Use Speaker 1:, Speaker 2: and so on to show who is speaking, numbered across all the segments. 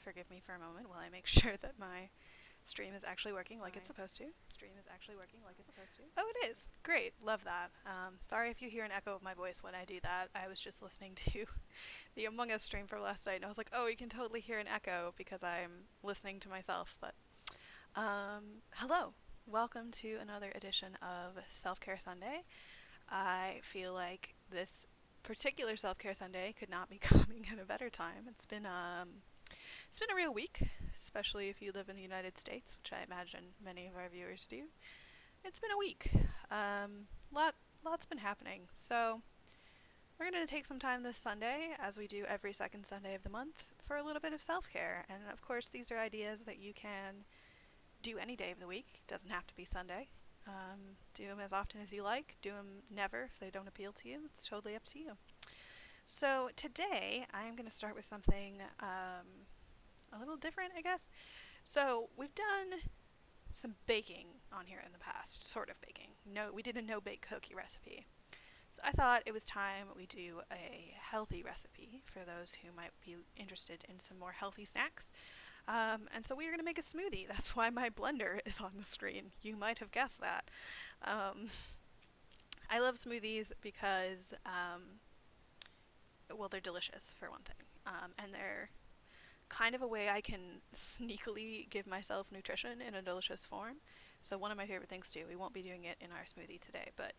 Speaker 1: forgive me for a moment while I make sure that my stream is actually working like it's supposed to. Oh, it is. Great. Love that. Sorry if you hear an echo of my voice when I do that. I was just listening to the Among Us stream for last night, and I was like, oh, you can totally hear an echo because I'm listening to myself. But hello. Welcome to another edition of Self-Care Sunday. I feel like this particular Self-Care Sunday could not be coming at a better time. It's been a real week, especially if you live in the United States, which I imagine many of our viewers do. It's been a week. Lots been happening. So we're going to take some time this Sunday, as we do every second Sunday of the month, for a little bit of self-care. And of course, these are ideas that you can do any day of the week. It doesn't have to be Sunday. Do them as often as you like. Do them never if they don't appeal to you. It's totally up to you. So today, I'm going to start with something a little different, I guess. So we've done some baking on here in the past, sort of baking. No, we did a no-bake cookie recipe. So I thought it was time we do a healthy recipe for those who might be interested in some more healthy snacks. And so we are going to make a smoothie. That's why my blender is on the screen. You might have guessed that. I love smoothies because, well, they're delicious, for one thing. And they're kind of a way I can sneakily give myself nutrition in a delicious form. So one of my favorite things to do, we won't be doing it in our smoothie today, but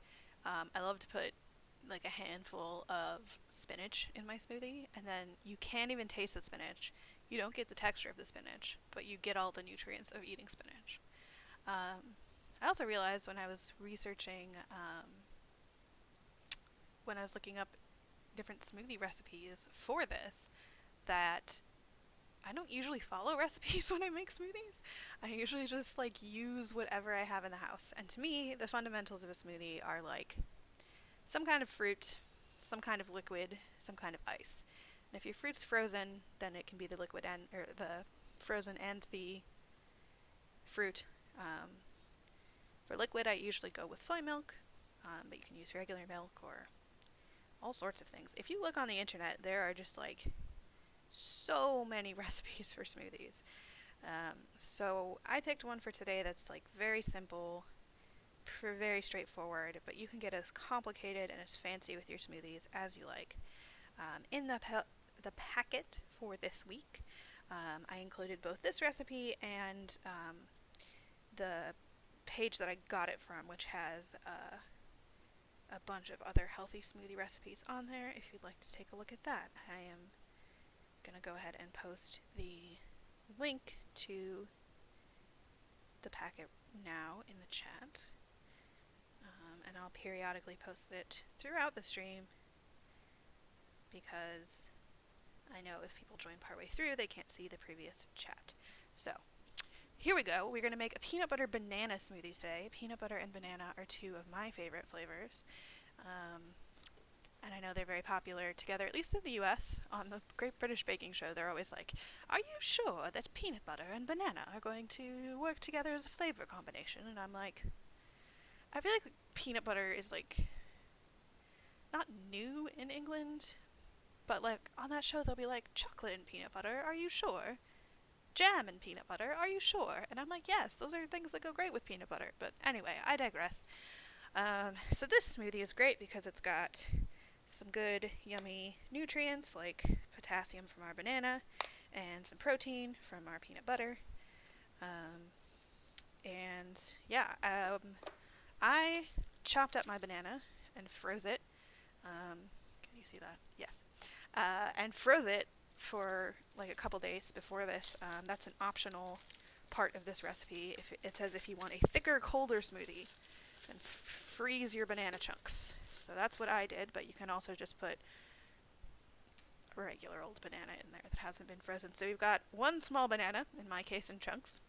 Speaker 1: I love to put like a handful of spinach in my smoothie, and then you can't even taste the spinach. You don't get the texture of the spinach, but you get all the nutrients of eating spinach. I also realized when I was researching, when I was looking up different smoothie recipes for this, that I don't usually follow recipes when I make smoothies. I usually just like use whatever I have in the house. And to me, the fundamentals of a smoothie are like some kind of fruit, some kind of liquid, some kind of ice. And if your fruit's frozen, then it can be the liquid and or the frozen and the fruit. For liquid, I usually go with soy milk, but you can use regular milk or all sorts of things. If you look on the internet, there are just like so many recipes for smoothies. So I picked one for today that's like very simple, very straightforward, but you can get as complicated and as fancy with your smoothies as you like. In the packet for this week, I included both this recipe and the page that I got it from, which has a bunch of other healthy smoothie recipes on there if you'd like to take a look at that. I am going to go ahead and post the link to the packet now in the chat. And I'll periodically post it throughout the stream because I know if people join partway through, they can't see the previous chat. So, here we go. We're going to make a peanut butter banana smoothie today. Peanut butter and banana are two of my favorite flavors. And I know they're very popular together, at least in the US. On the Great British Baking Show, they're always like, are you sure that peanut butter and banana are going to work together as a flavor combination? And I'm like, I feel like peanut butter is like not new in England, but like on that show they'll be like, chocolate and peanut butter, are you sure? Jam and peanut butter, are you sure? And I'm like, yes, those are things that go great with peanut butter. But anyway, I digress. So this smoothie is great because it's got some good, yummy nutrients like potassium from our banana and some protein from our peanut butter. And yeah, I chopped up my banana and froze it. Can you see that? Yes. And froze it for like a couple days before this. That's an optional part of this recipe. If it says if you want a thicker, colder smoothie, then freeze your banana chunks. So that's what I did, but you can also just put a regular old banana in there that hasn't been frozen. So we've got one small banana, in my case in chunks,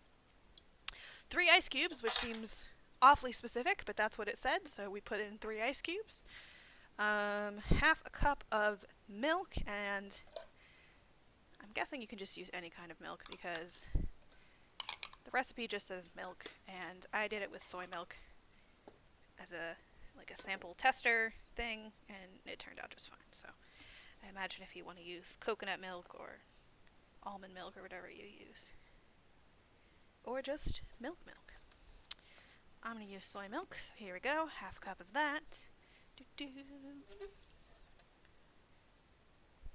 Speaker 1: 3 ice cubes, which seems awfully specific, but that's what it said, so we put in 3 ice cubes, half a cup of milk, and I'm guessing you can just use any kind of milk because the recipe just says milk, and I did it with soy milk as a sample tester thing, and it turned out just fine. So I imagine if you want to use coconut milk or almond milk or whatever you use. Or just milk. I'm going to use soy milk, so here we go, half a cup of that.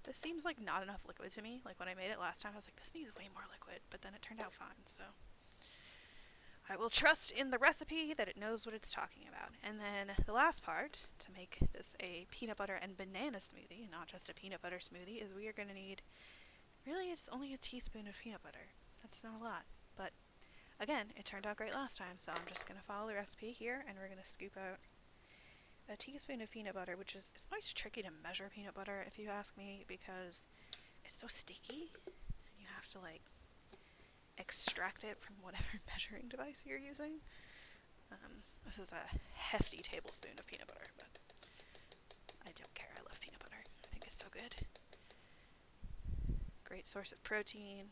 Speaker 1: This seems like not enough liquid to me. Like when I made it last time, I was like, this needs way more liquid, but then it turned out fine, so. I will trust in the recipe that it knows what it's talking about. And then the last part, to make this a peanut butter and banana smoothie, not just a peanut butter smoothie, is we are going to need, really it's only a teaspoon of peanut butter. That's not a lot, but again, it turned out great last time, so I'm just going to follow the recipe here, and we're going to scoop out a teaspoon of peanut butter, which is, it's always tricky to measure peanut butter, if you ask me, because it's so sticky, and you have to, like, extract it from whatever measuring device you're using. This is a hefty tablespoon of peanut butter, but I don't care. I love peanut butter. I think it's so good. Great source of protein.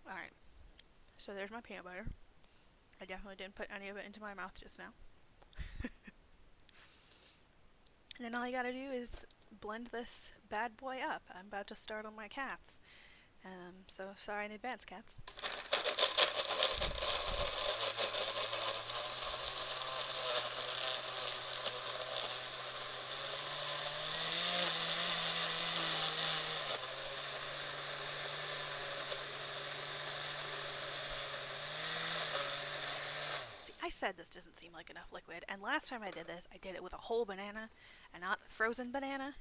Speaker 1: Alright, so there's my peanut butter. I definitely didn't put any of it into my mouth just now. And then all you gotta do is blend this bad boy up. I'm about to start on my cats. So sorry in advance, cats. I said this doesn't seem like enough liquid, and last time I did this, I did it with a whole banana and not the frozen banana.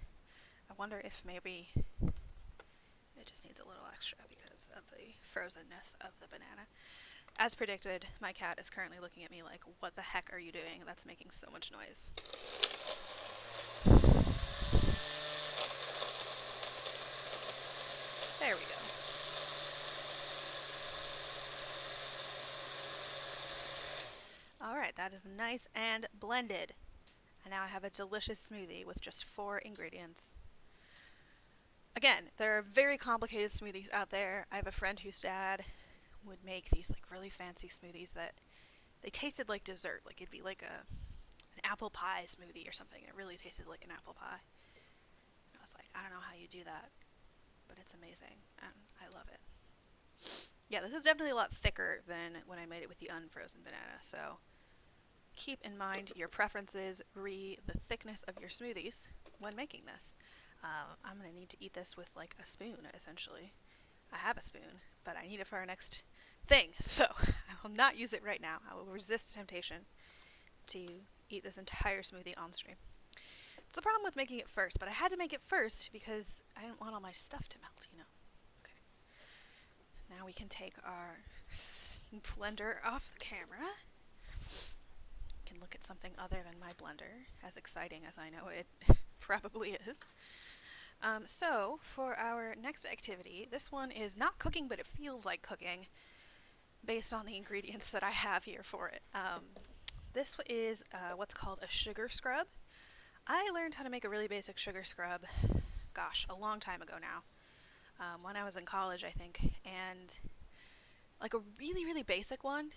Speaker 1: I wonder if maybe it just needs a little extra because of the frozenness of the banana. As predicted, my cat is currently looking at me like, what the heck are you doing? That's making so much noise. There we go. Alright, that is nice and blended. And now I have a delicious smoothie with just 4 ingredients. Again, there are very complicated smoothies out there. I have a friend whose dad would make these like really fancy smoothies that they tasted like dessert. Like it'd be like an apple pie smoothie or something. It really tasted like an apple pie. And I was like, I don't know how you do that, but it's amazing and I love it. Yeah, this is definitely a lot thicker than when I made it with the unfrozen banana, so keep in mind your preferences, the thickness of your smoothies when making this. I'm going to need to eat this with like a spoon, essentially. I have a spoon, but I need it for our next thing, so I will not use it right now. I will resist temptation to eat this entire smoothie on stream. It's the problem with making it first, but I had to make it first because I didn't want all my stuff to melt, you know. Okay. Now we can take our blender off the camera. We can look at something other than my blender, as exciting as I know it probably is. So, for our next activity, this one is not cooking, but it feels like cooking, based on the ingredients that I have here for it. This is what's called a sugar scrub. I learned how to make a really basic sugar scrub, gosh, a long time ago now, when I was in college, I think, and like a really, really basic one.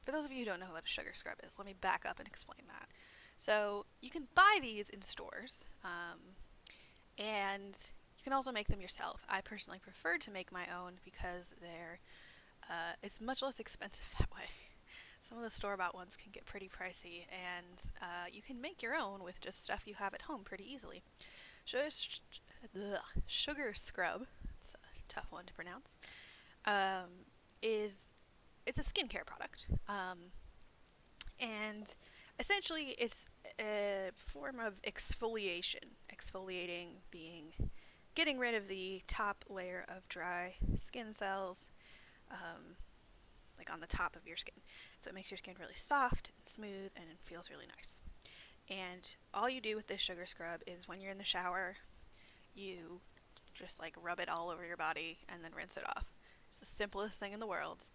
Speaker 1: For those of you who don't know what a sugar scrub is, let me back up and explain that. So, you can buy these in stores, and you can also make them yourself. I personally prefer to make my own because it's much less expensive that way. Some of the store-bought ones can get pretty pricey, and you can make your own with just stuff you have at home pretty easily. Sugar scrub, it's a tough one to pronounce, it's a skincare product, and essentially it's a form of exfoliation. Exfoliating being getting rid of the top layer of dry skin cells, like on the top of your skin. So it makes your skin really soft and smooth and it feels really nice. And all you do with this sugar scrub is when you're in the shower, you just like rub it all over your body and then rinse it off. It's the simplest thing in the world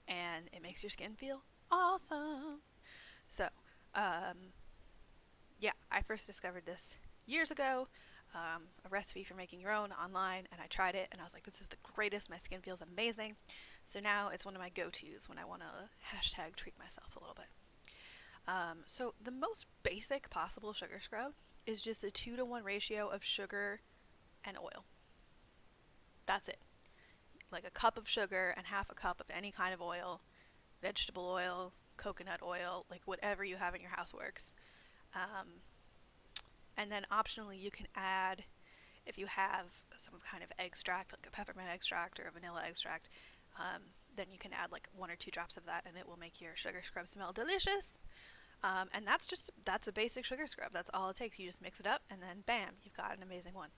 Speaker 1: and it makes your skin feel awesome. So, yeah, I first discovered this years ago, a recipe for making your own online, and I tried it and I was like, this is the greatest, my skin feels amazing. So now it's one of my go-tos when I want to hashtag treat myself a little bit. So the most basic possible sugar scrub is just a 2-to-1 ratio of sugar and oil. That's it. Like a cup of sugar and half a cup of any kind of oil, vegetable oil, coconut oil, like whatever you have in your house works. And then optionally you can add, if you have some kind of extract, like a peppermint extract or a vanilla extract, then you can add like 1 or 2 drops of that and it will make your sugar scrub smell delicious. And that's a basic sugar scrub. That's all it takes. You just mix it up and then bam, you've got an amazing one.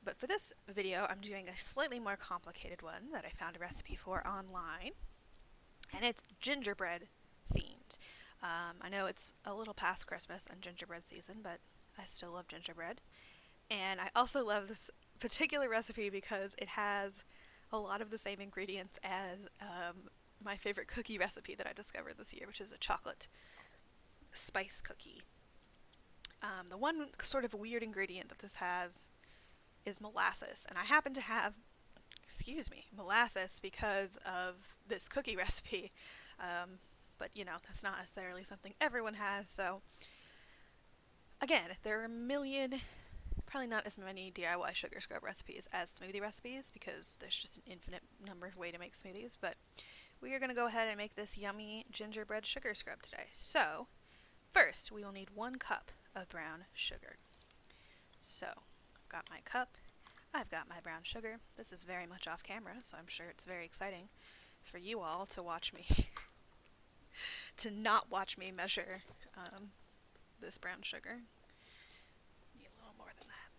Speaker 1: But for this video, I'm doing a slightly more complicated one that I found a recipe for online. And it's gingerbread themed. I know it's a little past Christmas and gingerbread season, but I still love gingerbread. And I also love this particular recipe because it has a lot of the same ingredients as my favorite cookie recipe that I discovered this year, which is a chocolate spice cookie. The one sort of weird ingredient that this has is molasses, and I happen to have, molasses because of this cookie recipe. But you know, that's not necessarily something everyone has, so again, there are a million, probably not as many DIY sugar scrub recipes as smoothie recipes because there's just an infinite number of ways to make smoothies, but we are going to go ahead and make this yummy gingerbread sugar scrub today. So, first, we will need 1 cup of brown sugar. So, I've got my cup, I've got my brown sugar. This is very much off camera, so I'm sure it's very exciting for you all to watch me, to not watch me measure this brown sugar. Need a little more than that.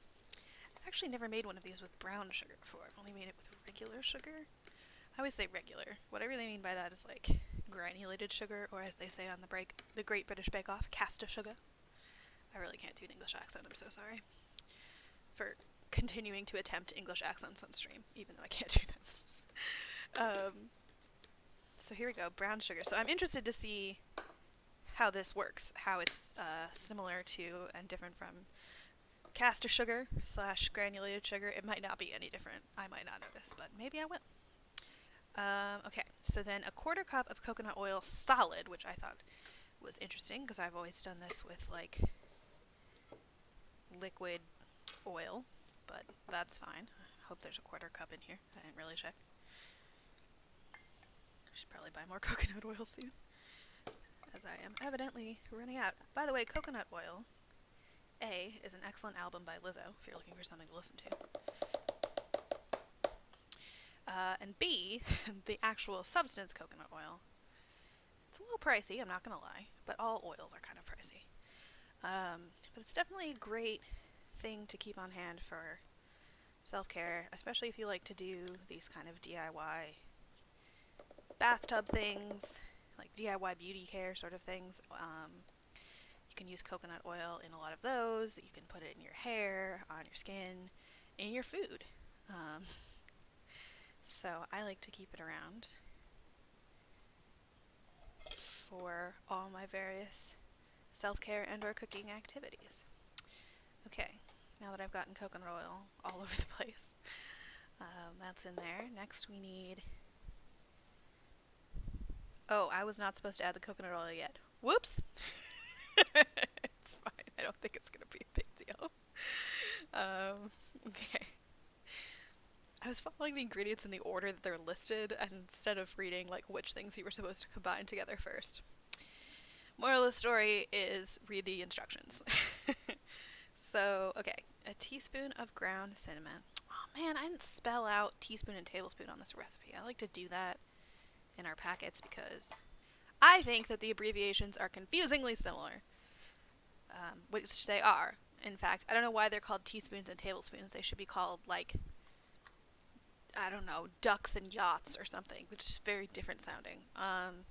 Speaker 1: I've actually never made one of these with brown sugar before. I've only made it with regular sugar. I always say regular. What I really mean by that is like granulated sugar, or as they say on the Great British Bake Off, casta sugar. I really can't do an English accent, I'm so sorry for continuing to attempt English accents on stream, even though I can't do them. So here we go, brown sugar. So I'm interested to see how this works, how it's similar to and different from casta sugar / granulated sugar. It might not be any different. I might not notice, but maybe I will. Okay, so then a 1/4 cup of coconut oil solid, which I thought was interesting because I've always done this with like liquid oil, but that's fine. I hope there's a 1/4 cup in here. I didn't really check. I should probably buy more coconut oil soon, as I am evidently running out. By the way, Coconut Oil, A, is an excellent album by Lizzo, if you're looking for something to listen to. And B, the actual substance coconut oil. It's a little pricey, I'm not going to lie, but all oils are kind of pricey. But it's definitely a great thing to keep on hand for self-care, especially if you like to do these kind of DIY bathtub things, like DIY beauty care sort of things. You can use coconut oil in a lot of those. You can put it in your hair, on your skin, in your food. So I like to keep it around for all my various self-care and or cooking activities. Okay, now that I've gotten coconut oil all over the place, that's in there. Next we need... Oh, I was not supposed to add the coconut oil yet. Whoops! It's fine. I don't think it's going to be a big deal. Okay. I was following the ingredients in the order that they're listed, and instead of reading like which things you were supposed to combine together first. Moral of the story is read the instructions. So, okay, a teaspoon of ground cinnamon. Oh man, I didn't spell out teaspoon and tablespoon on this recipe. I like to do that in our packets because I think that the abbreviations are confusingly similar, which they are. In fact, I don't know why they're called teaspoons and tablespoons. They should be called, like, I don't know, ducks and yachts or something, which is very different sounding. I've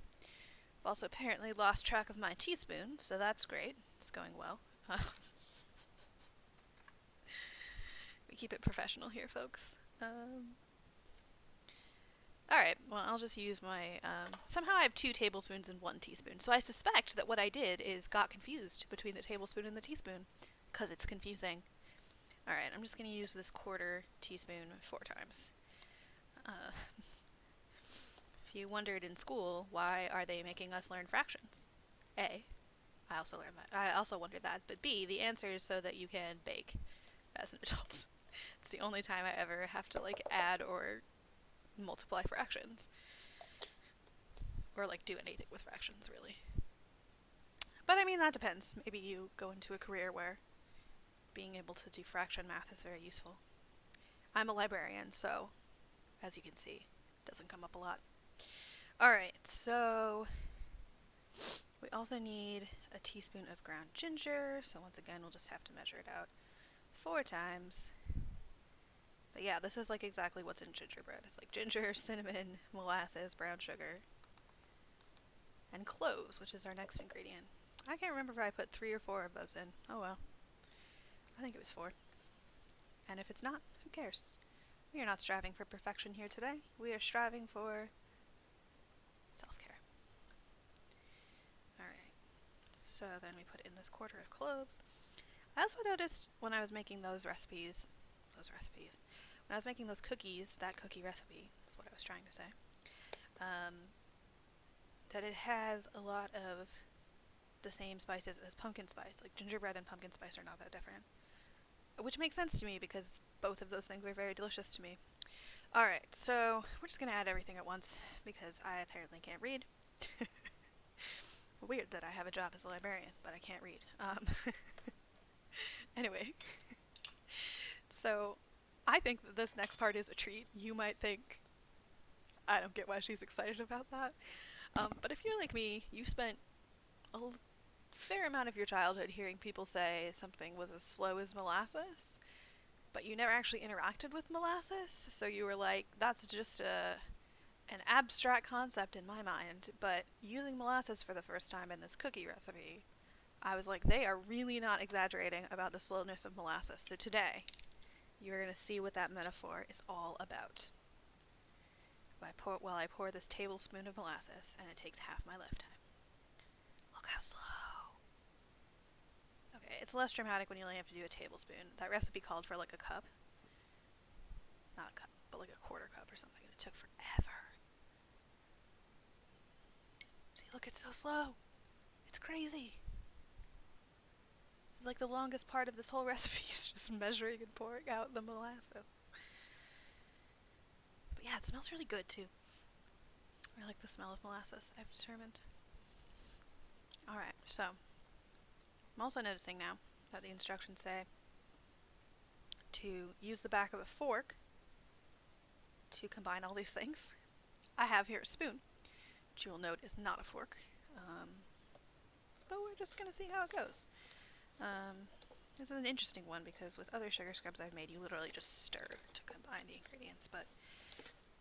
Speaker 1: also apparently lost track of my teaspoon, so that's great. It's going well. We keep it professional here, folks. Alright, well, I'll just use my... somehow I have 2 tablespoons and 1 teaspoon, so I suspect that what I did is got confused between the tablespoon and the teaspoon, because it's confusing. Alright, I'm just going to use this 1/4 teaspoon 4 times. If you wondered in school, why are they making us learn fractions? A, I also learned that. I also wondered that. But B, the answer is so that you can bake as an adult. It's the only time I ever have to, like, add or multiply fractions. Or, like, do anything with fractions, really. But, I mean, that depends. Maybe you go into a career where being able to do fraction math is very useful. I'm a librarian, so, as you can see, it doesn't come up a lot. Alright, so we also need a teaspoon of ground ginger, so once again we'll just have to measure it out 4 times. But yeah, this is like exactly what's in gingerbread. It's like ginger, cinnamon, molasses, brown sugar, and cloves, which is our next ingredient. I can't remember if I put 3 or 4 of those in. Oh well. I think it was 4. And if it's not, who cares? We are not striving for perfection here today. We are striving for self-care. Alright. So then we put in this quarter of cloves. I also noticed when I was making those recipes, when I was making those cookies, that cookie recipe is what I was trying to say, that it has a lot of the same spices as pumpkin spice. Like gingerbread and pumpkin spice are not that different. Which makes sense to me because both of those things are very delicious to me. Alright, so we're just going to add everything at once because I apparently can't read. Weird that I have a job as a librarian, but I can't read. Anyway. So, I think that this next part is a treat. You might think, I don't get why she's excited about that. But if you're like me, you spent a fair amount of your childhood hearing people say something was as slow as molasses, but you never actually interacted with molasses, so you were like, that's just an abstract concept in my mind. But using molasses for the first time in this cookie recipe, I was like, they are really not exaggerating about the slowness of molasses. So today, you're going to see what that metaphor is all about. While I pour this tablespoon of molasses, and it takes half my lifetime. Look how slow. Okay, it's less dramatic when you only have to do a tablespoon. That recipe called for like a cup. Not a cup, but like a quarter cup or something, and it took forever. See, look, it's so slow. It's crazy. It's like the longest part of this whole recipe is just measuring and pouring out the molasses. But yeah, it smells really good too. I like the smell of molasses, I've determined. Alright, so I'm also noticing now that the instructions say to use the back of a fork to combine all these things. I have here a spoon, which you will note is not a fork. But we're just going to see how it goes. This is an interesting one because with other sugar scrubs I've made, you literally just stir to combine the ingredients, but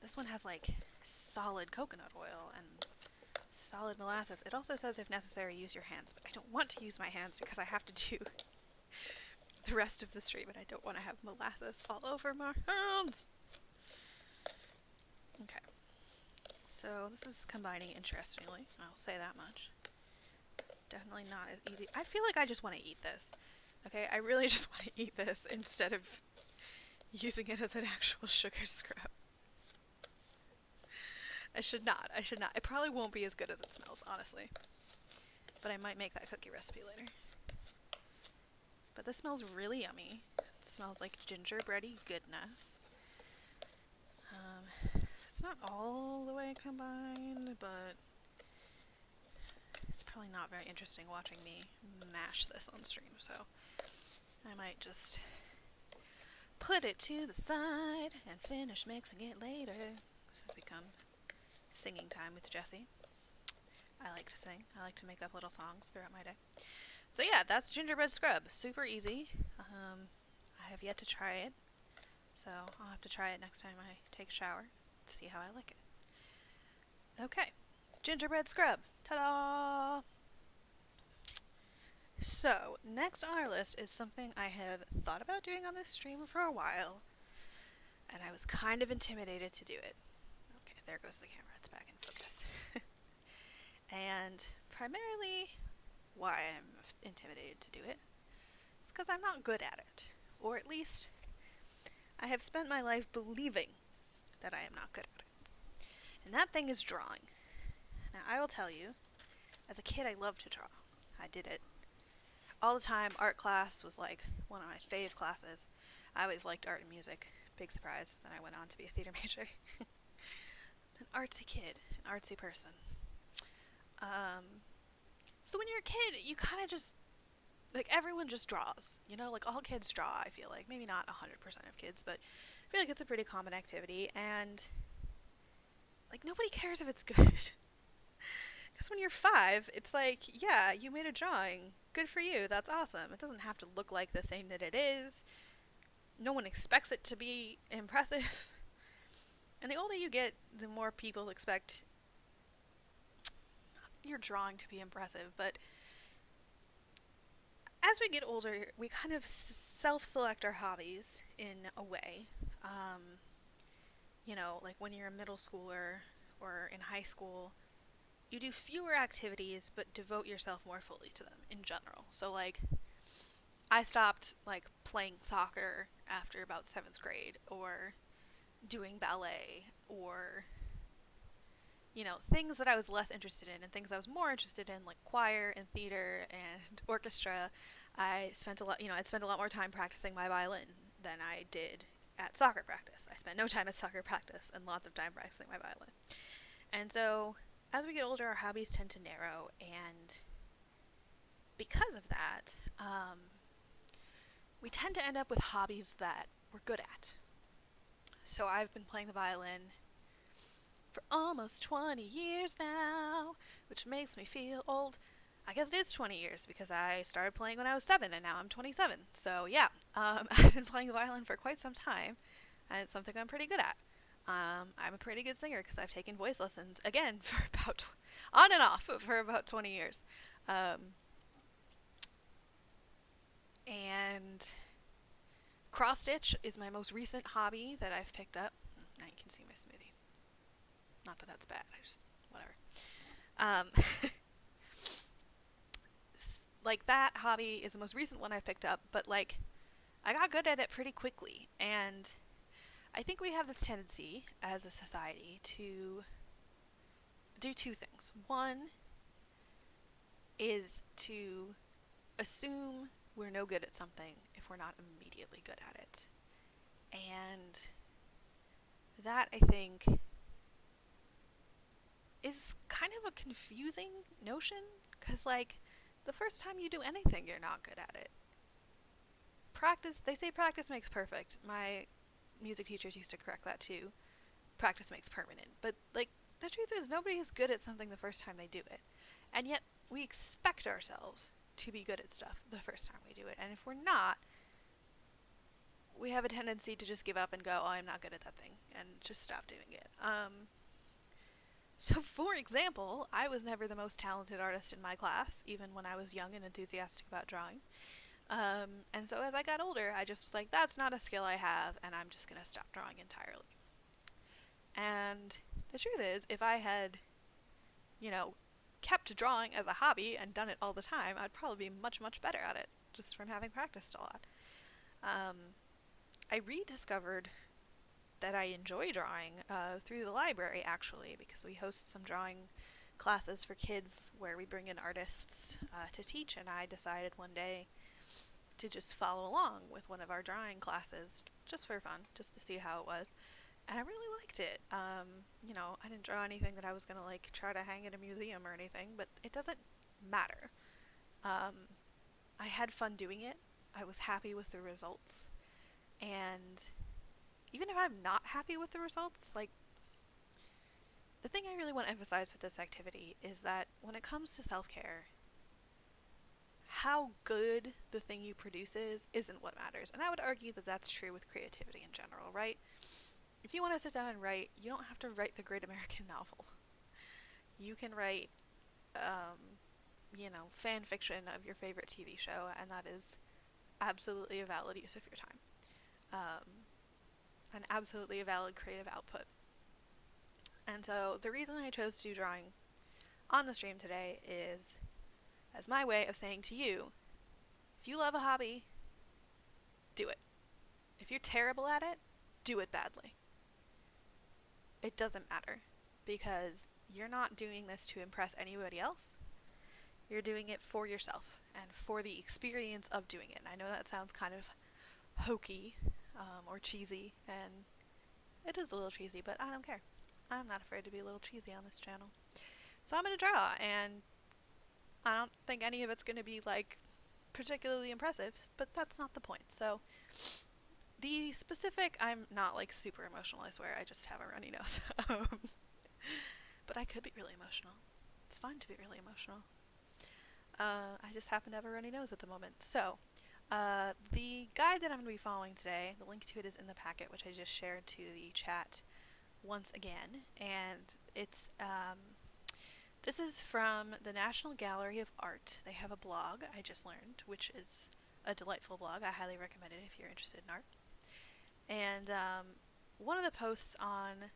Speaker 1: this one has like solid coconut oil and solid molasses. It also says if necessary use your hands, but I don't want to use my hands because I have to do the rest of the stream and I don't want to have molasses all over my hands. Okay, so this is combining interestingly, I'll say that much. Definitely not as easy. I feel like I just want to eat this. Okay, I really just want to eat this instead of using it as an actual sugar scrub. I should not. It probably won't be as good as it smells, honestly. But I might make that cookie recipe later. But this smells really yummy. It smells like gingerbready goodness. It's not all the way combined, but it's probably not very interesting watching me mash this on stream, so I might just put it to the side and finish mixing it later. This has become singing time with Jessie. I like to sing. I like to make up little songs throughout my day. So yeah, that's gingerbread scrub. Super easy. I have yet to try it, so I'll have to try it next time I take a shower to see how I like it. Okay, gingerbread scrub. Ta-da! So, next on our list is something I have thought about doing on this stream for a while, and I was kind of intimidated to do it. Okay, there goes the camera. It's back in focus. And primarily why I'm intimidated to do it is because I'm not good at it. Or at least, I have spent my life believing that I am not good at it. And that thing is drawing. Now, I will tell you, As a kid, I loved to draw. I did it all the time. Art class was like one of my fave classes. I always liked art and music. Big surprise that I went on to be a theater major. An artsy kid, an artsy person. So when you're a kid, you kind of just, like, everyone just draws. You know, like, all kids draw, I feel like. Maybe not 100% of kids, but I feel like it's a pretty common activity, and, like, nobody cares if it's good. Because when you're 5, it's like, yeah, you made a drawing. Good for you. That's awesome. It doesn't have to look like the thing that it is. No one expects it to be impressive. And the older you get, the more people expect your drawing to be impressive. But as we get older, we kind of self-select our hobbies in a way. You know, like when you're a middle schooler or in high school, you do fewer activities but devote yourself more fully to them in general. So, like, I stopped, like, playing soccer after about 7th grade, or doing ballet, or, you know, things that I was less interested in, and things I was more interested in, like choir and theater and orchestra. I'd spent a lot more time practicing my violin than I did at soccer practice. I spent no time at soccer practice and lots of time practicing my violin. And so, as we get older, our hobbies tend to narrow, and because of that, we tend to end up with hobbies that we're good at. So I've been playing the violin for almost 20 years now, which makes me feel old. I guess it is 20 years because I started playing when I was 7 and now I'm 27. So yeah, I've been playing the violin for quite some time, and it's something I'm pretty good at. I'm a pretty good singer because I've taken voice lessons, again, for about, on and off, for about 20 years. And cross stitch is my most recent hobby that I've picked up. Now you can see my smoothie. Not that that's bad, I just, whatever. Like, that hobby is the most recent one I've picked up, but, like, I got good at it pretty quickly, and I think we have this tendency as a society to do two things. One is to assume we're no good at something if we're not immediately good at it. And that, I think, is kind of a confusing notion, because, like, the first time you do anything, you're not good at it. They say practice makes perfect. My music teachers used to correct that too. Practice makes permanent. But, like, the truth is, nobody is good at something the first time they do it. And yet, we expect ourselves to be good at stuff the first time we do it. And if we're not, we have a tendency to just give up and go, oh, I'm not good at that thing, and just stop doing it. So, for example, I was never the most talented artist in my class, even when I was young and enthusiastic about drawing. And so as I got older, I just was like, that's not a skill I have, and I'm just going to stop drawing entirely. And the truth is, if I had, you know, kept drawing as a hobby and done it all the time, I'd probably be much, much better at it, just from having practiced a lot. I rediscovered that I enjoy drawing through the library, actually, because we host some drawing classes for kids where we bring in artists to teach, and I decided one day to just follow along with one of our drawing classes, just for fun, just to see how it was. And I really liked it. You know, I didn't draw anything that I was gonna, like, try to hang in a museum or anything, but it doesn't matter. I had fun doing it. I was happy with the results. And even if I'm not happy with the results, like, the thing I really want to emphasize with this activity is that when it comes to self-care, how good the thing you produce is isn't what matters. And I would argue that that's true with creativity in general, right? If you want to sit down and write, you don't have to write the great American novel. You can write, fan fiction of your favorite TV show, and that is absolutely a valid use of your time. And absolutely a valid creative output. And so the reason I chose to do drawing on the stream today is as my way of saying to you, if you love a hobby, do it. If you're terrible at it, do it badly. It doesn't matter, because you're not doing this to impress anybody else. You're doing it for yourself and for the experience of doing it. And I know that sounds kind of hokey or cheesy, and it is a little cheesy, but I don't care. I'm not afraid to be a little cheesy on this channel. So I'm going to draw, and I don't think any of it's going to be like particularly impressive, but that's not the point. So the specific, I'm not like super emotional, I swear, I just have a runny nose. But I could be really emotional. It's fine to be really emotional. I just happen to have a runny nose at the moment. So the guide that I'm going to be following today, the link to it is in the packet, which I just shared to the chat once again, and it's this is from the National Gallery of Art. They have a blog, I just learned, which is a delightful blog. I highly recommend it if you're interested in art. And one of the posts on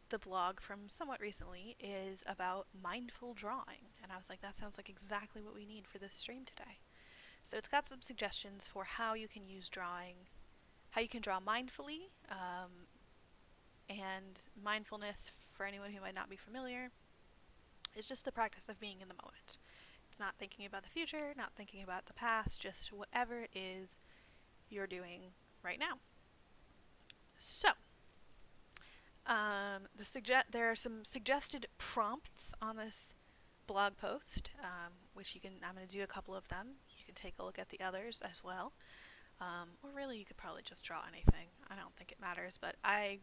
Speaker 1: the blog from somewhat recently is about mindful drawing, and I was like, that sounds like exactly what we need for this stream today. So it's got some suggestions for how you can use drawing, how you can draw mindfully, and mindfulness, for anyone who might not be familiar, is just the practice of being in the moment. It's not thinking about the future, not thinking about the past, just whatever it is you're doing right now. So, there are some suggested prompts on this blog post, which I'm going to do a couple of them. You can take a look at the others as well. Or really, you could probably just draw anything. I don't think it matters, but I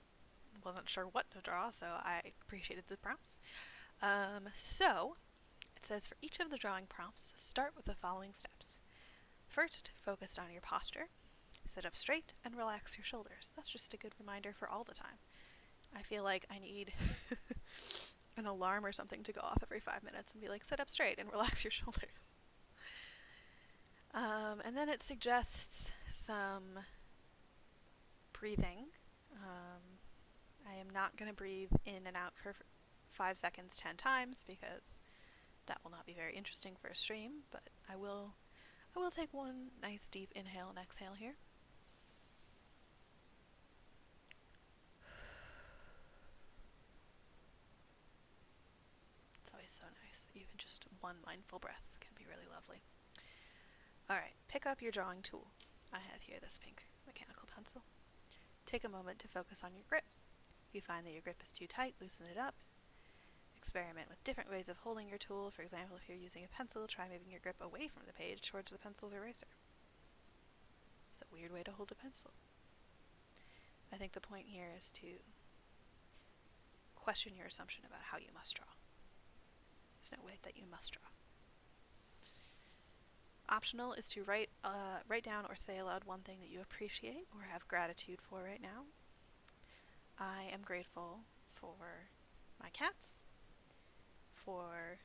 Speaker 1: wasn't sure what to draw, so I appreciated the prompts. So, it says for each of the drawing prompts, start with the following steps. First, focus on your posture. Sit up straight and relax your shoulders. That's just a good reminder for all the time. I feel like I need an alarm or something to go off every 5 minutes and be like, sit up straight and relax your shoulders. And then it suggests some breathing. I am not going to breathe in and out for 5 seconds 10 times because that will not be very interesting for a stream, but I will take one nice deep inhale and exhale here. It's always so nice. Even just one mindful breath can be really lovely. Alright, pick up your drawing tool. I have here this pink mechanical pencil. Take a moment to focus on your grip. If you find that your grip is too tight, loosen it up. Experiment with different ways of holding your tool. For example, if you're using a pencil, try moving your grip away from the page towards the pencil's eraser. It's a weird way to hold a pencil. I think the point here is to question your assumption about how you must draw. There's no way that you must draw. Optional is to write down or say aloud one thing that you appreciate or have gratitude for right now. I am grateful for my cats, for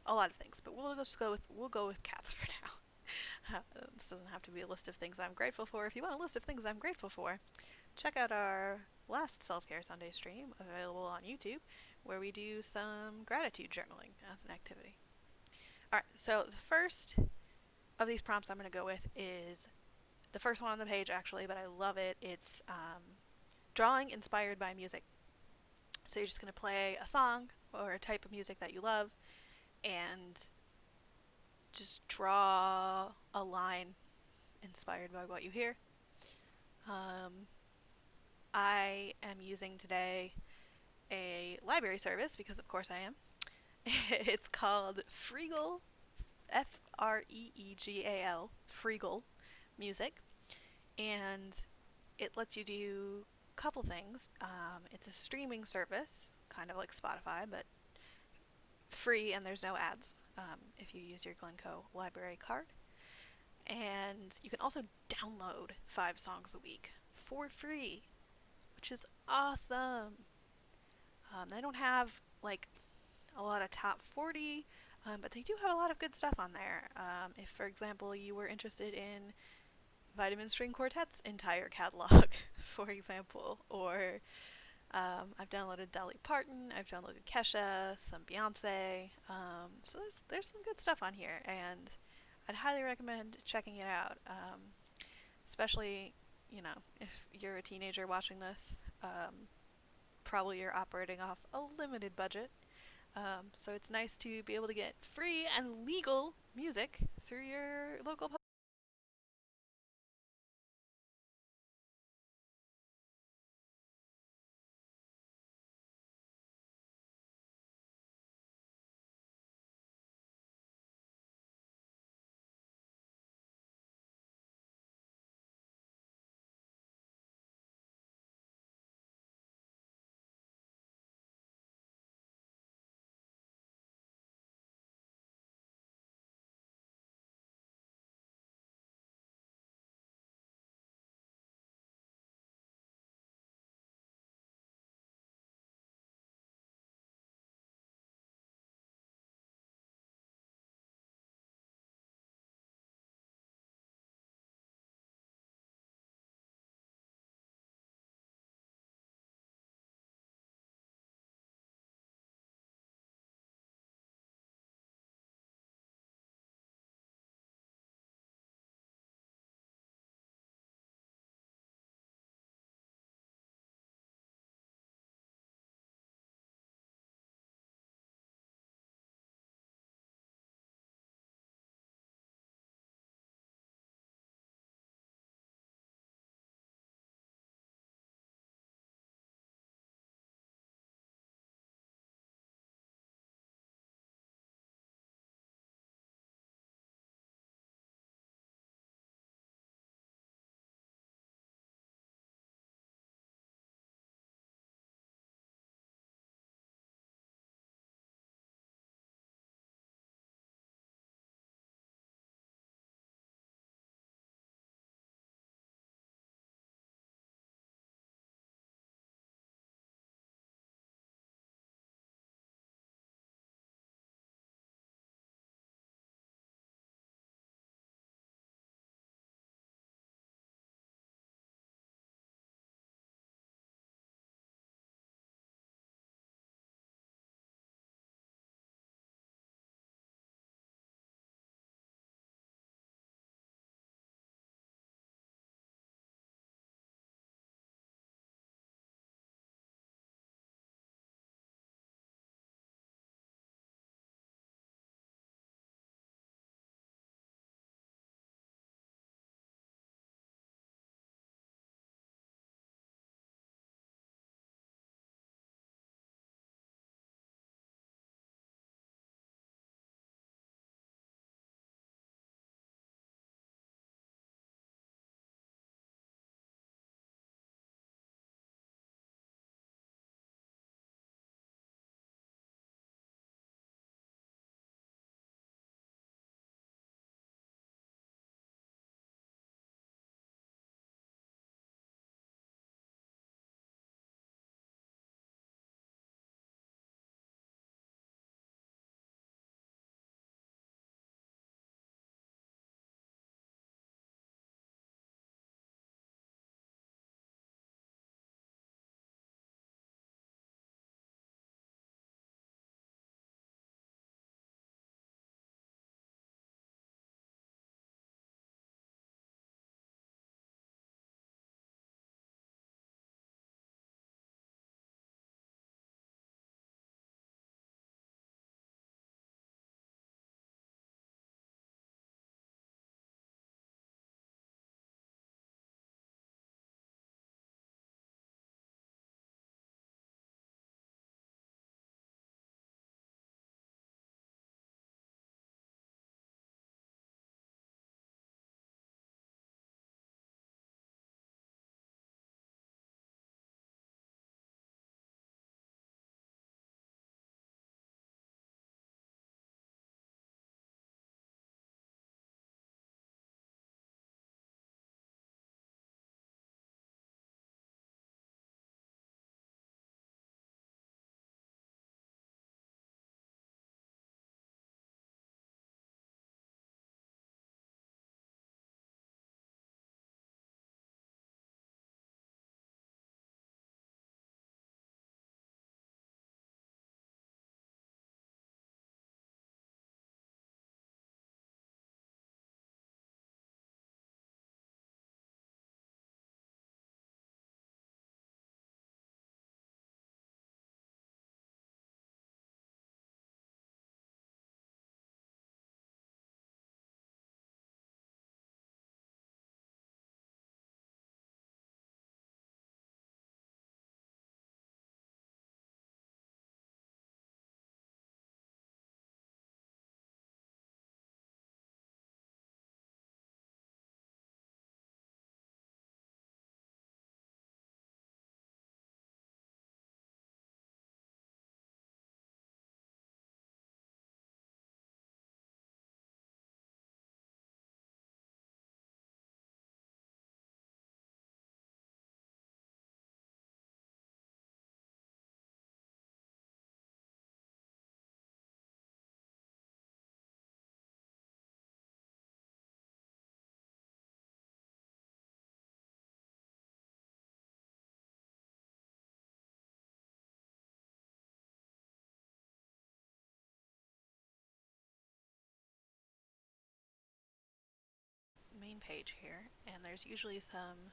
Speaker 1: a lot of things, but we'll go with cats for now. This doesn't have to be a list of things I'm grateful for. If you want a list of things I'm grateful for, check out our last Self-Care Sunday stream available on YouTube, where we do some gratitude journaling as an activity. Alright, so the first of these prompts I'm going to go with is the first one on the page, actually, but I love it. It's drawing inspired by music. So you're just going to play a song or a type of music that you love and just draw a line inspired by what you hear. I am using today a library service because of course I am. It's called Freegal, F-R-E-E-G-A-L, Freegal Music, and it lets you do a couple things. It's a streaming service, kind of like Spotify, but free and there's no ads if you use your Glencoe library card. And you can also download 5 songs a week for free, which is awesome. They don't have like a lot of top 40, but they do have a lot of good stuff on there. If, for example, you were interested in Vitamin String Quartet's entire catalog, for example, or I've downloaded Dolly Parton, I've downloaded Kesha, some Beyonce, so there's some good stuff on here, and I'd highly recommend checking it out, especially, you know, if you're a teenager watching this, probably you're operating off a limited budget. So it's nice to be able to get free and legal music through your local main page here, and there's usually some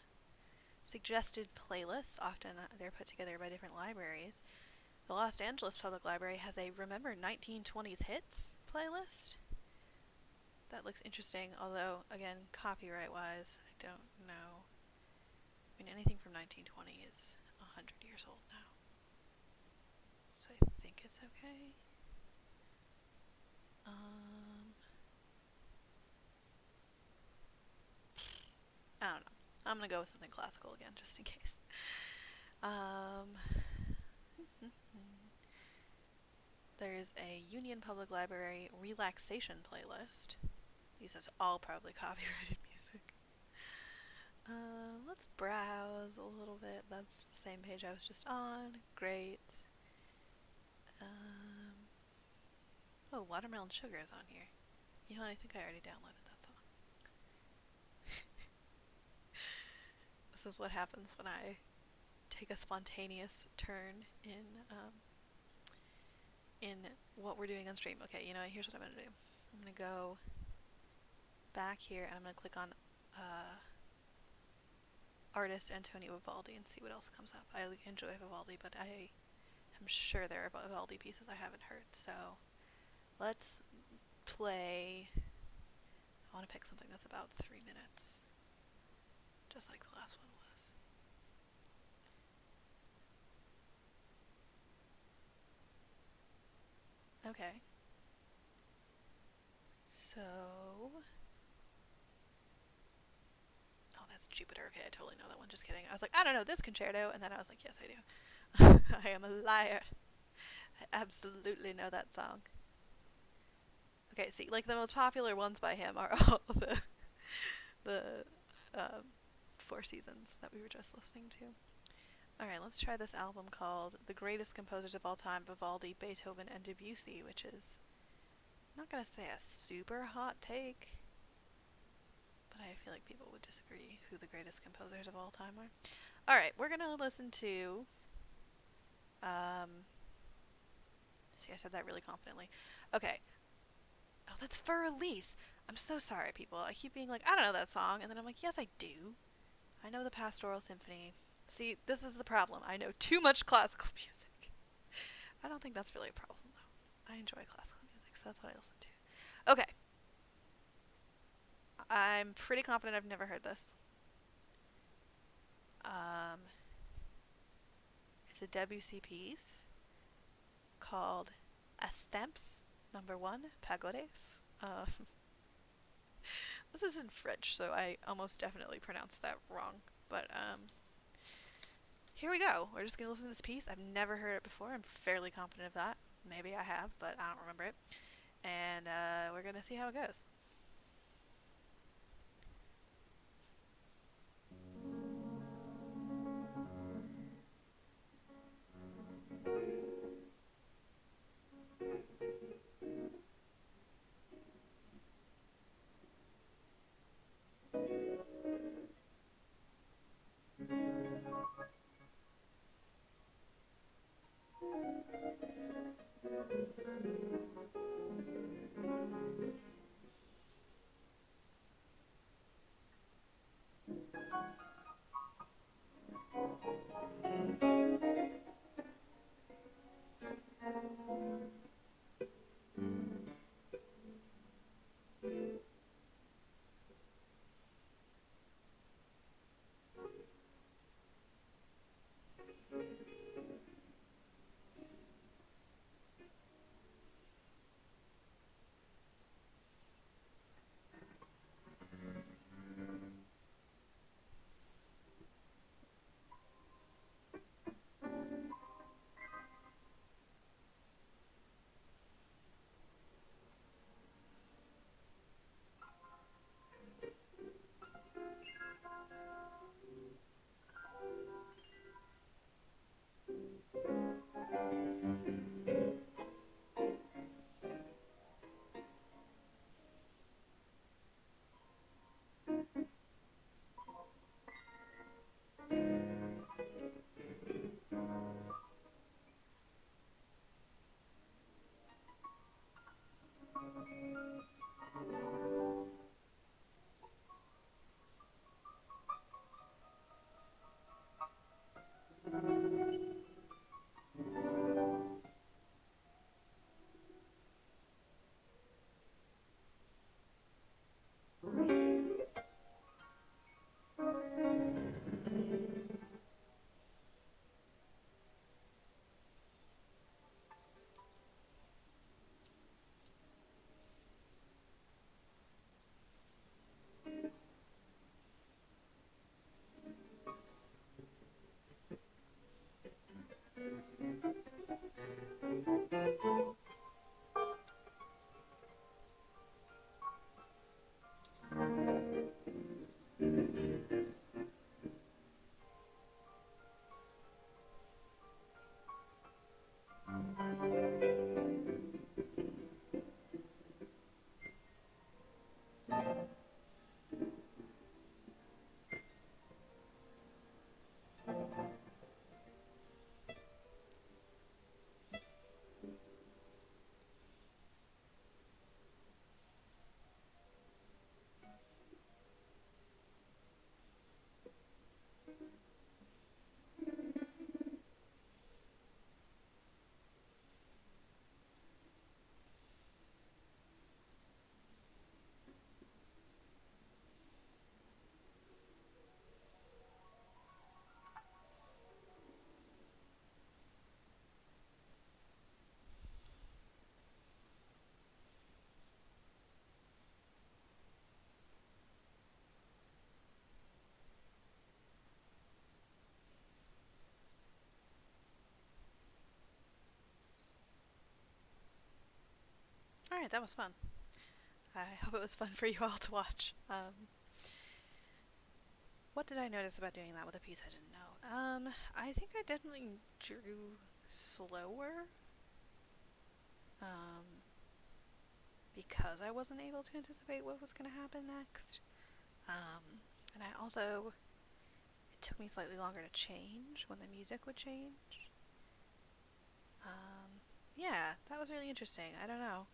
Speaker 1: suggested playlists. Often they're put together by different libraries. The Los Angeles Public Library has a Remember 1920s Hits playlist. That looks interesting, although, again, copyright-wise, I don't know. I mean, anything from 1920 is 100 years old now. So I think it's okay. I don't know. I'm going to go with something classical again, just in case. There's a Union Public Library relaxation playlist. These are all probably copyrighted music. Let's browse a little bit. That's the same page I was just on. Great. Oh, Watermelon Sugar is on here. You know what? I think I already downloaded that song. This is what happens when I take a spontaneous turn in what we're doing on stream. Okay, you know, here's what I'm going to do. I'm going to go back here and I'm going to click on artist Antonio Vivaldi and see what else comes up. I enjoy Vivaldi, but I am sure there are Vivaldi pieces I haven't heard, so let's play. I want to pick something that's about 3 minutes, just like the last one was. Okay. So, oh, that's Jupiter. Okay, I totally know that one. Just kidding. I was like, I don't know this concerto, and then I was like, yes, I do. I am a liar. I absolutely know that song. Okay, see, like the most popular ones by him are all the Four Seasons that we were just listening to. Alright, let's try this album called The Greatest Composers of All Time, Vivaldi, Beethoven, and Debussy, which is, I'm not going to say a super hot take, but I feel like people would disagree who the greatest composers of all time are. Alright, we're going to listen to, see, I said that really confidently. Okay. Oh, that's for release. I'm so sorry, people. I keep being like, I don't know that song, and then I'm like, yes, I do. I know the Pastoral Symphony. See, this is the problem. I know too much classical music. I don't think that's really a problem, though. I enjoy classical music, so that's what I listen to. Okay. I'm pretty confident I've never heard this. It's a Debussy piece called Astemps Number 1, Pagodes. This is in French, so I almost definitely pronounced that wrong. But, here we go. We're just going to listen to this piece. I've never heard it before. I'm fairly confident of that. Maybe I have, but I don't remember it. And we're going to see how it goes. Alright, that was fun. I hope it was fun for you all to watch. What did I notice about doing that with a piece I didn't know? I think I definitely drew slower. Because I wasn't able to anticipate what was going to happen next. And I also, it took me slightly longer to change when the music would change. Yeah, that was really interesting. I don't know.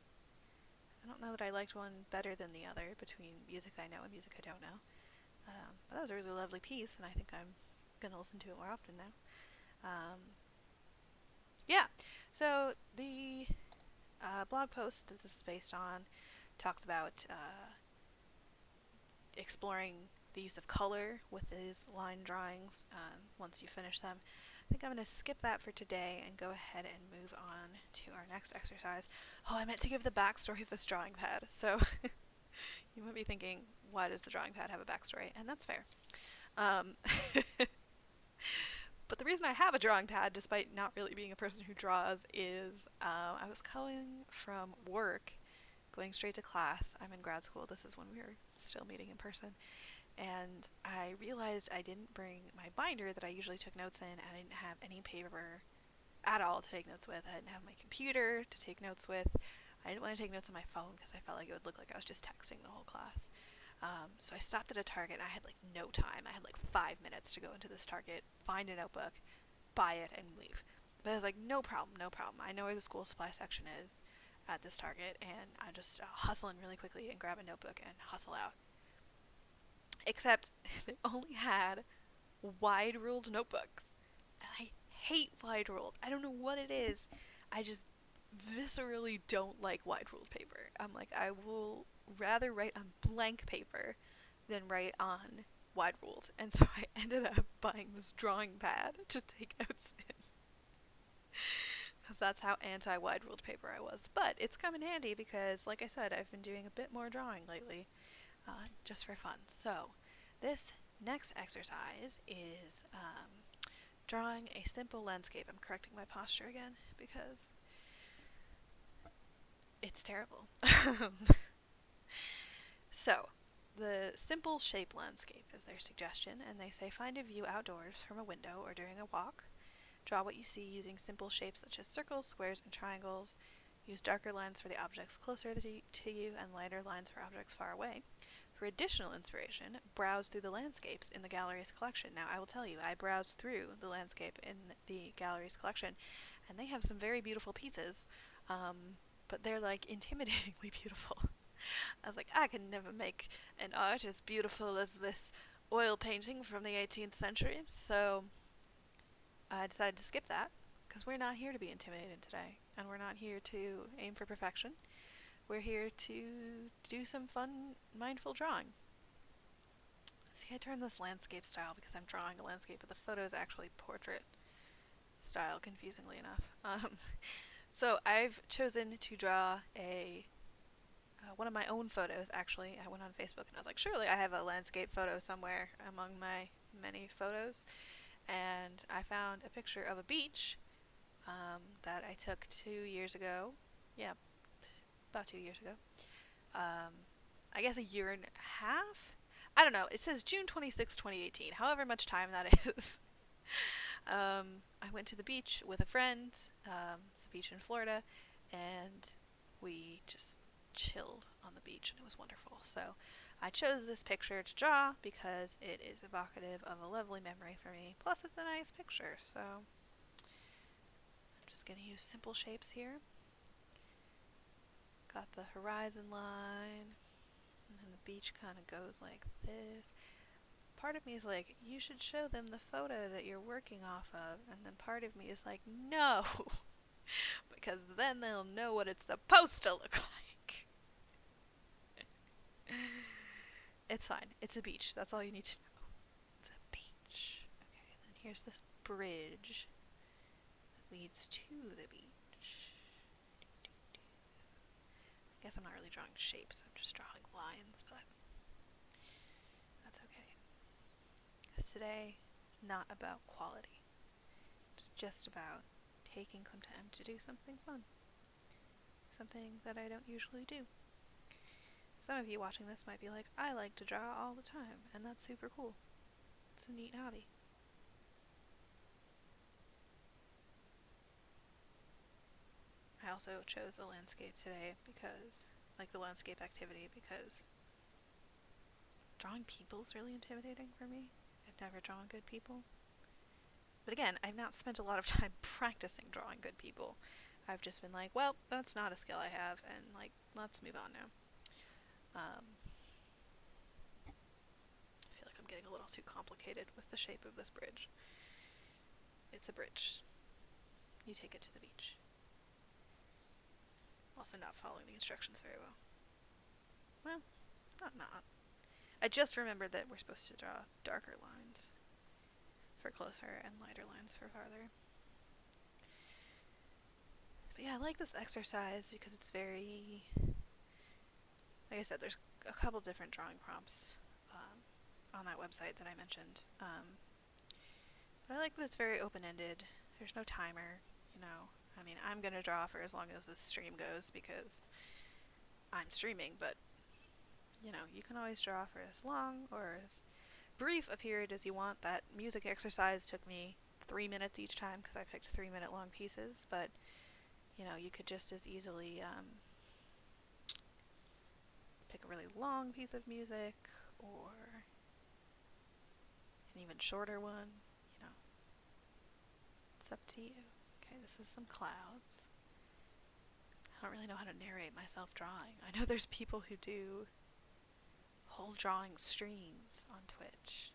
Speaker 1: I don't know that I liked one better than the other between music I know and music I don't know. But that was a really lovely piece, and I think I'm going to listen to it more often now. Yeah, so the blog post that this is based on talks about exploring the use of color with these line drawings once you finish them. I think I'm going to skip that for today and go ahead and move on to our next exercise. Oh, I meant to give the backstory of this drawing pad. So you might be thinking, why does the drawing pad have a backstory? And that's fair. But the reason I have a drawing pad, despite not really being a person who draws, is I was coming from work, going straight to class. I'm in grad school. This is when we were still meeting in person. And I realized I didn't bring my binder that I usually took notes in, and I didn't have any paper at all to take notes with. I didn't have my computer to take notes with. I didn't want to take notes on my phone because I felt like it would look like I was just texting the whole class. So I stopped at a Target, and I had like no time. I had like 5 minutes to go into this Target, find a notebook, buy it, and leave. But I was like, no problem, no problem. I know where the school supply section is at this Target, and I just hustle in really quickly and grab a notebook and hustle out. Except they only had wide-ruled notebooks. And I hate wide-ruled. I don't know what it is. I just viscerally don't like wide-ruled paper. I'm like, I will rather write on blank paper than write on wide-ruled. And so I ended up buying this drawing pad to take notes in. Because that's how anti-wide-ruled paper I was. But it's come in handy because, like I said, I've been doing a bit more drawing lately. Just for fun. So, this next exercise is drawing a simple landscape. I'm correcting my posture again because it's terrible. So, the simple shape landscape is their suggestion, and they say find a view outdoors from a window or during a walk. Draw what you see using simple shapes such as circles, squares, and triangles. Use darker lines for the objects closer to you and lighter lines for objects far away. For additional inspiration, browse through the landscapes in the gallery's collection. Now, I will tell you, I browsed through the landscape in the gallery's collection, and they have some very beautiful pieces, but they're, like, intimidatingly beautiful. I was like, I can never make an art as beautiful as this oil painting from the 18th century, so I decided to skip that because we're not here to be intimidated today, and we're not here to aim for perfection. We're here to do some fun, mindful drawing. See, I turned this landscape style because I'm drawing a landscape, but the photo is actually portrait style, confusingly enough. So I've chosen to draw one of my own photos, actually. I went on Facebook and I was like, surely I have a landscape photo somewhere among my many photos. And I found a picture of a beach that I took 2 years ago. Yeah, about 2 years ago. I guess a year and a half? I don't know. It says June 26, 2018, however much time that is. I went to the beach with a friend. It's a beach in Florida, and we just chilled on the beach, and it was wonderful. So I chose this picture to draw because it is evocative of a lovely memory for me. Plus, it's a nice picture, so I'm just going to use simple shapes here. Got the horizon line, and then the beach kind of goes like this. Part of me is like, you should show them the photo that you're working off of, and then part of me is like, no, because then they'll know what it's supposed to look like. It's fine. It's a beach. That's all you need to know. It's a beach. Okay, and then here's this bridge that leads to the beach. I guess I'm not really drawing shapes. I'm just drawing lines, but that's okay. Because today is not about quality. It's just about taking some time to do something fun. Something that I don't usually do. Some of you watching this might be like, I like to draw all the time, and that's super cool. It's a neat hobby. I also chose a landscape today because, like the landscape activity, because drawing people is really intimidating for me. I've never drawn good people. But again, I've not spent a lot of time practicing drawing good people. I've just been like, well, that's not a skill I have, and like, let's move on now. I feel like I'm getting a little too complicated with the shape of this bridge. It's a bridge. You take it to the beach. Also not following the instructions very well. Well, not. I just remembered that we're supposed to draw darker lines for closer and lighter lines for farther. But yeah, I like this exercise because it's very... Like I said, there's a couple different drawing prompts on that website that I mentioned. But I like that it's very open-ended. There's no timer, you know. I mean, I'm going to draw for as long as this stream goes because I'm streaming, but, you know, you can always draw for as long or as brief a period as you want. That music exercise took me 3 minutes each time because I picked 3-minute long pieces, but, you know, you could just as easily pick a really long piece of music or an even shorter one, you know. It's up to you. Okay, this is some clouds. I don't really know how to narrate myself drawing. I know there's people who do whole drawing streams on Twitch.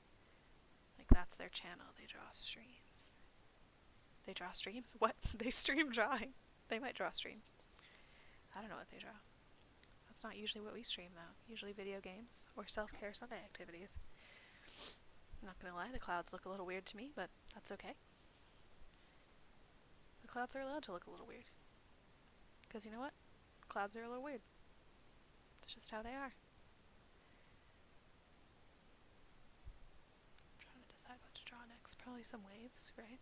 Speaker 1: Like, that's their channel. They draw streams. They draw streams? What? They stream drawing. They might draw streams. I don't know what they draw. That's not usually what we stream, though. Usually video games or self-care Sunday activities. I'm not gonna lie, the clouds look a little weird to me, but that's okay. The clouds are allowed to look a little weird. Because you know what? Clouds are a little weird. It's just how they are. I'm trying to decide what to draw next. Probably some waves, right?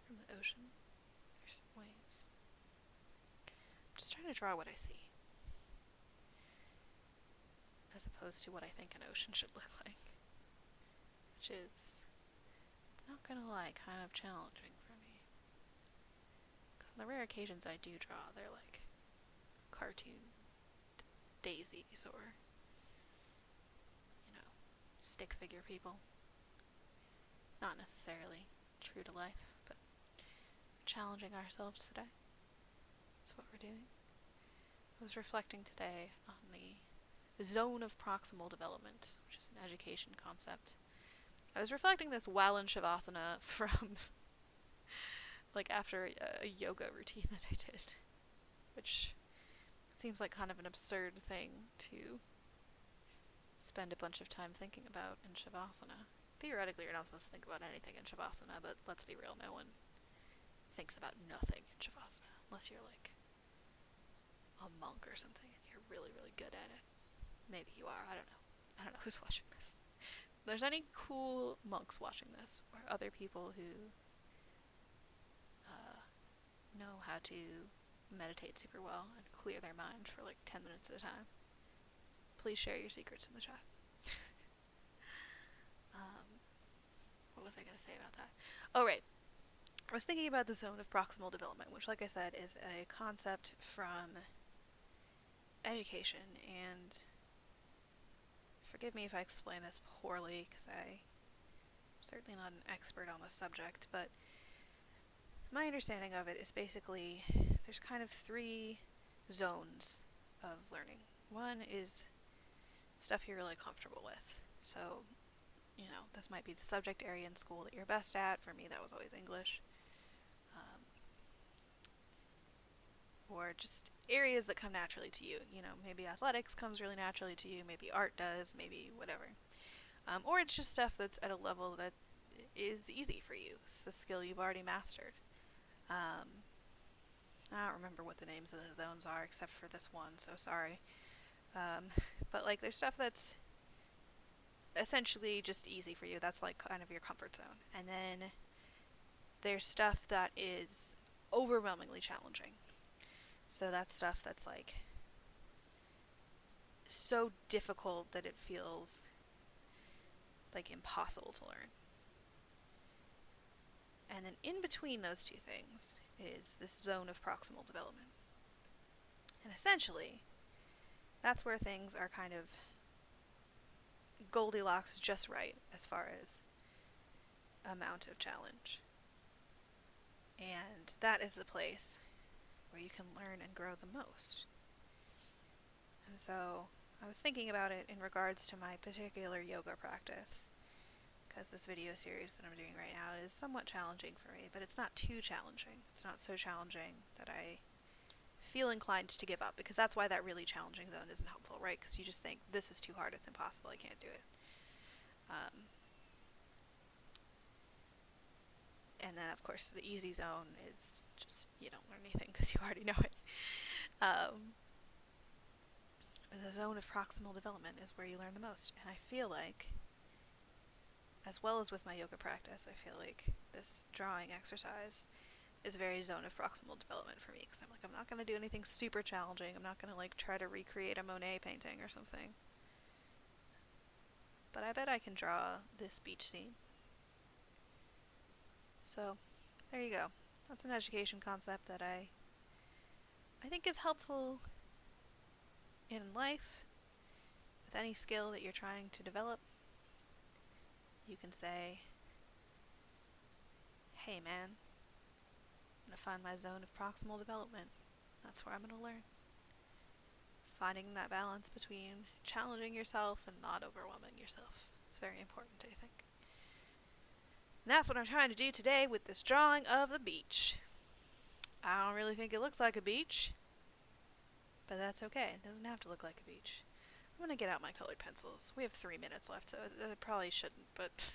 Speaker 1: From the ocean. There's some waves. I'm just trying to draw what I see. As opposed to what I think an ocean should look like. Which is, not gonna lie, kind of challenging for me. On the rare occasions I do draw, they're like cartoon daisies or, you know, stick figure people. Not necessarily true to life, but we're challenging ourselves today. That's what we're doing. I was reflecting today on the zone of proximal development, which is an education concept. I was reflecting this while in Shavasana from, like, after a yoga routine that I did, which seems like kind of an absurd thing to spend a bunch of time thinking about in Shavasana. Theoretically, you're not supposed to think about anything in Shavasana, but let's be real, no one thinks about nothing in Shavasana, unless you're, like, a monk or something, and you're really, really good at it. Maybe you are, I don't know. I don't know who's watching this. If there's any cool monks watching this, or other people who know how to meditate super well and clear their mind for like 10 minutes at a time, please share your secrets in the chat. What was I going to say about that? Oh, right. I was thinking about the zone of proximal development, which, like I said, is a concept from education, and forgive me if I explain this poorly, because I'm certainly not an expert on the subject, but my understanding of it is basically there's kind of 3 zones of learning. One is stuff you're really comfortable with. So, you know, this might be the subject area in school that you're best at. For me, that was always English. Or just areas that come naturally to you. You know, maybe athletics comes really naturally to you, maybe art does, maybe whatever. Or it's just stuff that's at a level that is easy for you. It's a skill you've already mastered. I don't remember what the names of the zones are except for this one, so sorry. But like there's stuff that's essentially just easy for you. That's like kind of your comfort zone. And then there's stuff that is overwhelmingly challenging. So that's stuff that's like so difficult that it feels like impossible to learn. And then in between those 2 things is this zone of proximal development. And essentially, that's where things are kind of Goldilocks just right as far as amount of challenge. And that is the place where you can learn and grow the most. And so I was thinking about it in regards to my particular yoga practice, because this video series that I'm doing right now is somewhat challenging for me, but it's not too challenging. It's not so challenging that I feel inclined to give up, because that's why that really challenging zone isn't helpful, right? Because you just think, this is too hard, it's impossible, I can't do it. And then, of course, the easy zone is just, you don't learn anything because you already know it. The zone of proximal development is where you learn the most. And I feel like, as well as with my yoga practice, I feel like this drawing exercise is very zone of proximal development for me. Because I'm like, I'm not going to do anything super challenging. I'm not going to like try to recreate a Monet painting or something. But I bet I can draw this beach scene. So, there you go. That's an education concept that I think is helpful in life. With any skill that you're trying to develop, you can say, hey man, I'm going to find my zone of proximal development. That's where I'm going to learn. Finding that balance between challenging yourself and not overwhelming yourself is very important, I think. And that's what I'm trying to do today with this drawing of the beach. I don't really think it looks like a beach, but that's okay. It doesn't have to look like a beach. I'm going to get out my colored pencils. We have 3 minutes left, so I probably shouldn't, but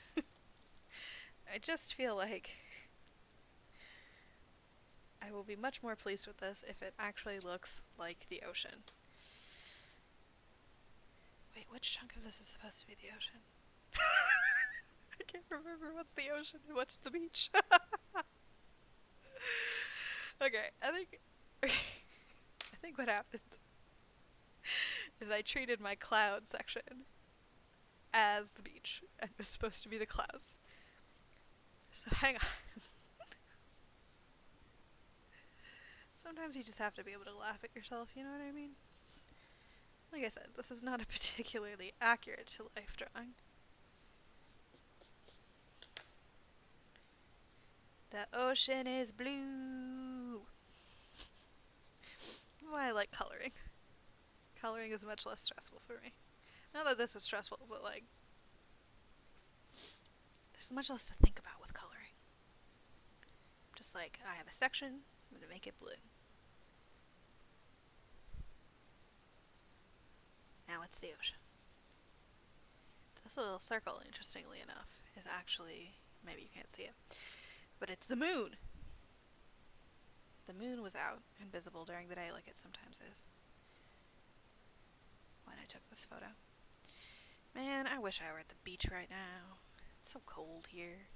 Speaker 1: I just feel like I will be much more pleased with this if it actually looks like the ocean. Wait, which chunk of this is supposed to be the ocean? I can't remember what's the ocean and what's the beach. Okay, I think what happened is I treated my cloud section as the beach, and it was supposed to be the clouds. So hang on. Sometimes you just have to be able to laugh at yourself, you know what I mean? Like I said, this is not a particularly accurate to life drawing. The ocean is blue. That's why I like coloring. Coloring is much less stressful for me. Not that this is stressful, but like, There's much less to think about with coloring. Just like, I have a section, I'm going to make it blue. Now it's the ocean. This little circle, interestingly enough, is actually, maybe you can't see it, but it's the moon. The moon was out and visible during the day like it sometimes is when I took this photo. Man, I wish I were at the beach right now. It's so cold here.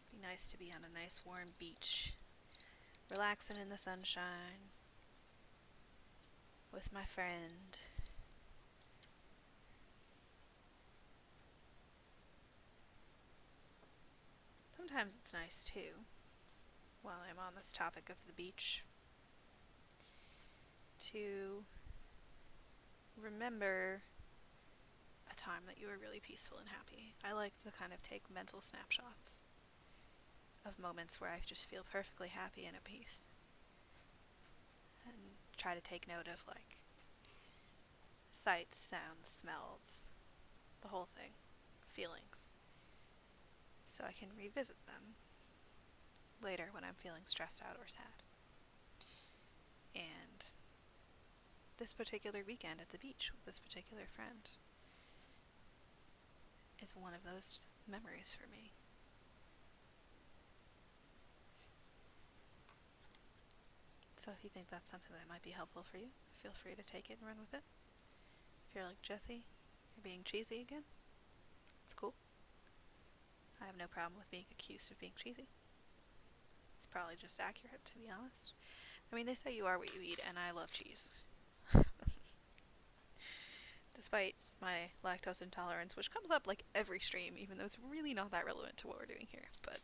Speaker 1: It'd be nice to be on a nice warm beach, relaxing in the sunshine with my friend. Sometimes it's nice too, while I'm on this topic of the beach, to remember a time that you were really peaceful and happy. I like to kind of take mental snapshots of moments where I just feel perfectly happy and at peace, and try to take note of like sights, sounds, smells, the whole thing, feelings, so I can revisit them later when I'm feeling stressed out or sad. And this particular weekend at the beach with this particular friend is one of those memories for me. So if you think that's something that might be helpful for you, feel free to take it and run with it. If you're like, Jesse, you're being cheesy again, it's cool. I have no problem with being accused of being cheesy. It's probably just accurate, to be honest. I mean, they say you are what you eat, and I love cheese. Despite my lactose intolerance, which comes up like every stream, even though it's really not that relevant to what we're doing here. But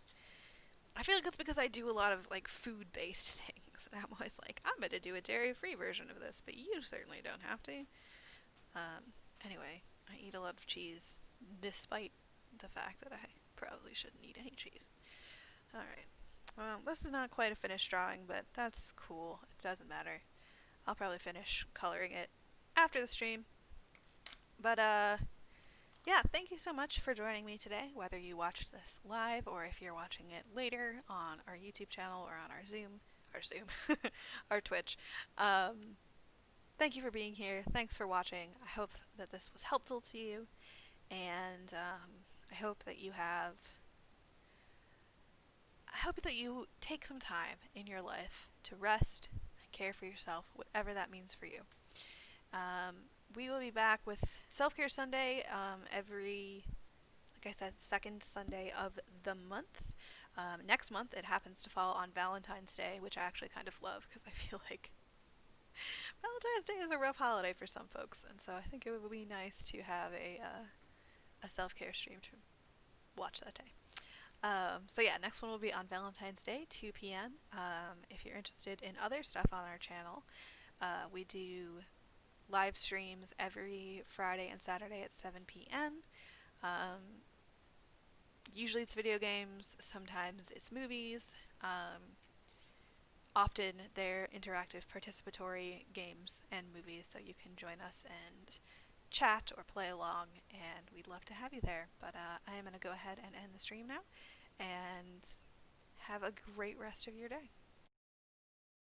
Speaker 1: I feel like it's because I do a lot of like food-based things, and I'm always like, I'm gonna do a dairy-free version of this, but you certainly don't have to. Anyway, I eat a lot of cheese, despite the fact that I probably shouldn't eat any cheese. Alright. Well, this is not quite a finished drawing, but that's cool. It doesn't matter. I'll probably finish coloring it after the stream. But, yeah, thank you so much for joining me today, whether you watched this live or if you're watching it later on our YouTube channel or on our Twitch. Thank you for being here. Thanks for watching. I hope that this was helpful to you, and I hope that you take some time in your life to rest and care for yourself, whatever that means for you. We will be back with Self-Care Sunday every, like I said, second Sunday of the month. Next month it happens to fall on Valentine's Day, which I actually kind of love because I feel like Valentine's Day is a rough holiday for some folks, and so I think it would be nice to have a self-care stream to watch that day. So yeah, next one will be on Valentine's Day, 2 p.m. If you're interested in other stuff on our channel, we do live streams every Friday and Saturday at 7 p.m. Usually it's video games, sometimes it's movies. Often they're interactive participatory games and movies, so you can join us and chat or play along, and we'd love to have you there. But I am going to go ahead and end the stream now, and have a great rest of your day.